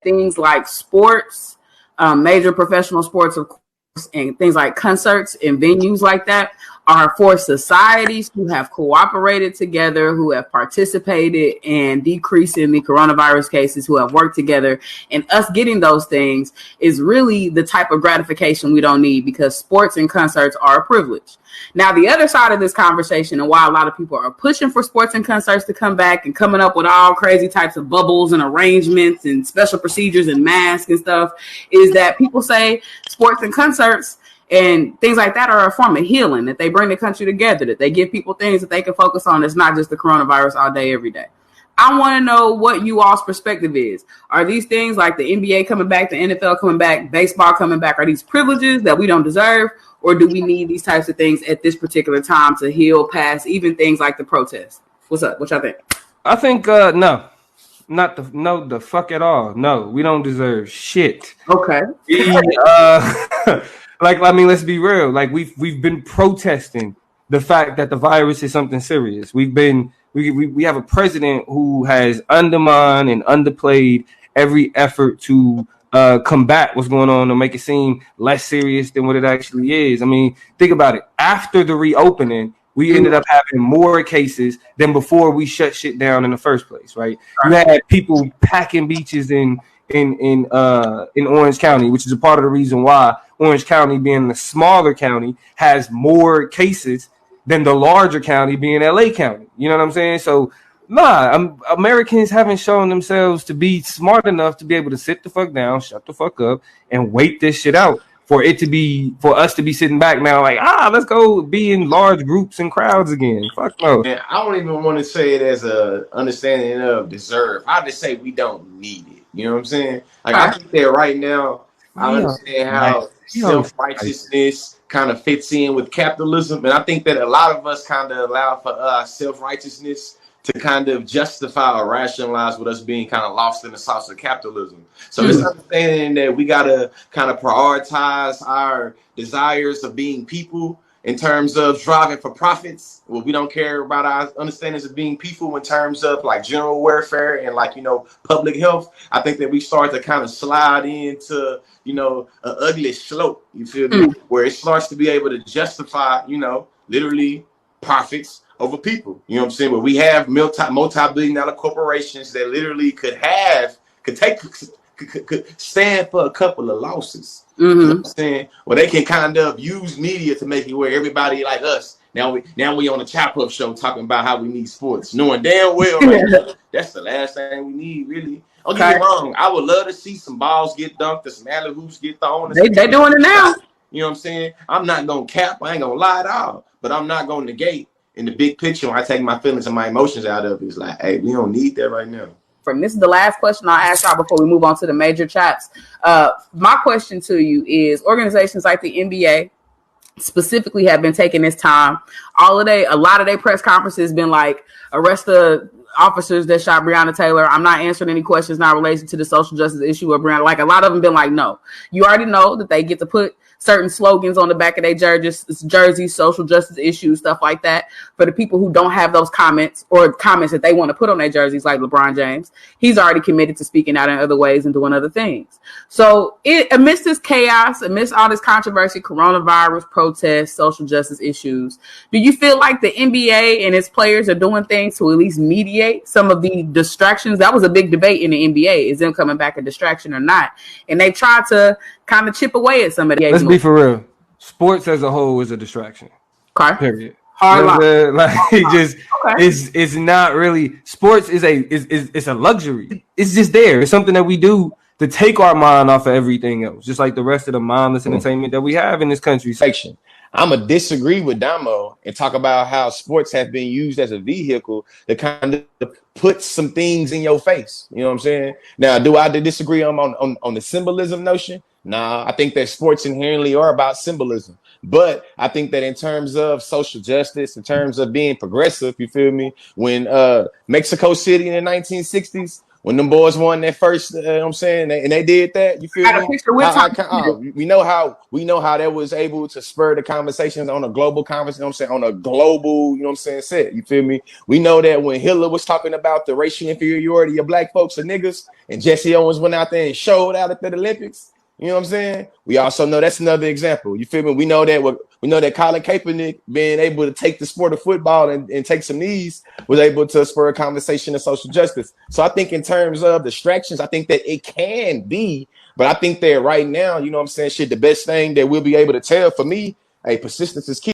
things like sports, major professional sports, of course, and things like concerts and venues like that are for societies who have cooperated together, who have participated in decreasing the coronavirus cases, who have worked together. And us getting those things is really the type of gratification we don't need, because sports and concerts are a privilege. Now, the other side of this conversation, and why a lot of people are pushing for sports and concerts to come back and coming up with all crazy types of bubbles and arrangements and special procedures and masks and stuff, is that people say sports and concerts and things like that are a form of healing, that they bring the country together, that they give people things that they can focus on. It's not just the coronavirus all day, every day. I want to know what you all's perspective is. Are these things like the NBA coming back, the NFL coming back, baseball coming back, are these privileges that we don't deserve? Or do we need these types of things at this particular time to heal past even things like the protests? What's up? What y'all think? I think no. No, the fuck at all. No, we don't deserve shit. Okay. Let's be real. Like we've been protesting the fact that the virus is something serious. We have a president who has undermined and underplayed every effort to combat what's going on or make it seem less serious than what it actually is. I mean, think about it. After the reopening, we ended up having more cases than before we shut shit down in the first place, right? You had people packing beaches in Orange County, which is a part of the reason why Orange County, being the smaller county, has more cases than the larger county, being LA County. You know what I'm saying? So, Americans haven't shown themselves to be smart enough to be able to sit the fuck down, shut the fuck up, and wait this shit out for us to be sitting back now like, let's go be in large groups and crowds again. Fuck no. Man, I don't even want to say it as a understanding of deserve. I just say we don't need it. You know what I'm saying? Like, I think that right now, I understand how self-righteousness kind of fits in with capitalism. And I think that a lot of us kind of allow for self-righteousness to kind of justify or rationalize with us being kind of lost in the sauce of capitalism. So it's understanding that we got to kind of prioritize our desires of being people in terms of driving for profits. Well, we don't care about our understandings of being people in terms of like general welfare and like, public health. I think that we start to kind of slide into, an ugly slope, you feel me? Where it starts to be able to justify, literally profits over people. You know what I'm saying? Where we have multi-billion dollar corporations that literally could stand for a couple of losses. You know what I'm saying? Well, they can kind of use media to make it where everybody like us. Now we on a Chop Up show talking about how we need sports, knowing damn well that's the last thing we need, really. Don't get me wrong. I would love to see some balls get dunked or some alley hoops get thrown. They doing it now. You know what I'm saying? I'm not gonna cap. I ain't gonna lie at all. But I'm not gonna negate. In the big picture, when I take my feelings and my emotions out of it, it's like, hey, we don't need that right now. This is the last question I'll ask y'all before we move on to the major chaps. My question to you is, organizations like the NBA specifically have been taking this time. A lot of their press conferences been like, arrest the officers that shot Breonna Taylor. I'm not answering any questions not related to the social justice issue of Breonna. Like, a lot of them been like, no. You already know that they get to put certain slogans on the back of their jerseys, social justice issues, stuff like that. For the people who don't have those comments or comments that they want to put on their jerseys, like LeBron James, he's already committed to speaking out in other ways and doing other things. So amidst this chaos, amidst all this controversy, coronavirus, protests, social justice issues, do you feel like the NBA and its players are doing things to at least mediate some of the distractions? That was a big debate in the NBA. Is them coming back a distraction or not? And they tried to kind of chip away at some of the. Let's be for real. Sports as a whole is a distraction. Okay. Period. It's not really. Sports is a luxury. It's just there. It's something that we do to take our mind off of everything else, just like the rest of the mindless entertainment that we have in this country. Section. I'm going to disagree with Damo and talk about how sports have been used as a vehicle to kind of put some things in your face. You know what I'm saying? Now, do I disagree on the symbolism notion? Nah, I think that sports inherently are about symbolism. But I think that in terms of social justice, in terms of being progressive, you feel me? When Mexico City in the 1960s when them boys won that first, you know what I'm saying, and they did that. You feel Got a me? picture with We know how that was able to spur the conversations on a global conversation. You know what I'm saying, on a global, you know what I'm saying, set. You feel me? We know that when Hitler was talking about the racial inferiority of black folks and niggas, and Jesse Owens went out there and showed out at the Olympics. You know what I'm saying? We also know that's another example. You feel me? We know that Colin Kaepernick being able to take the sport of football and take some knees was able to spur a conversation of social justice. So I think in terms of distractions, I think that it can be, but I think that right now, you know what I'm saying, shit, the best thing that we'll be able to tell for me, hey, persistence is key.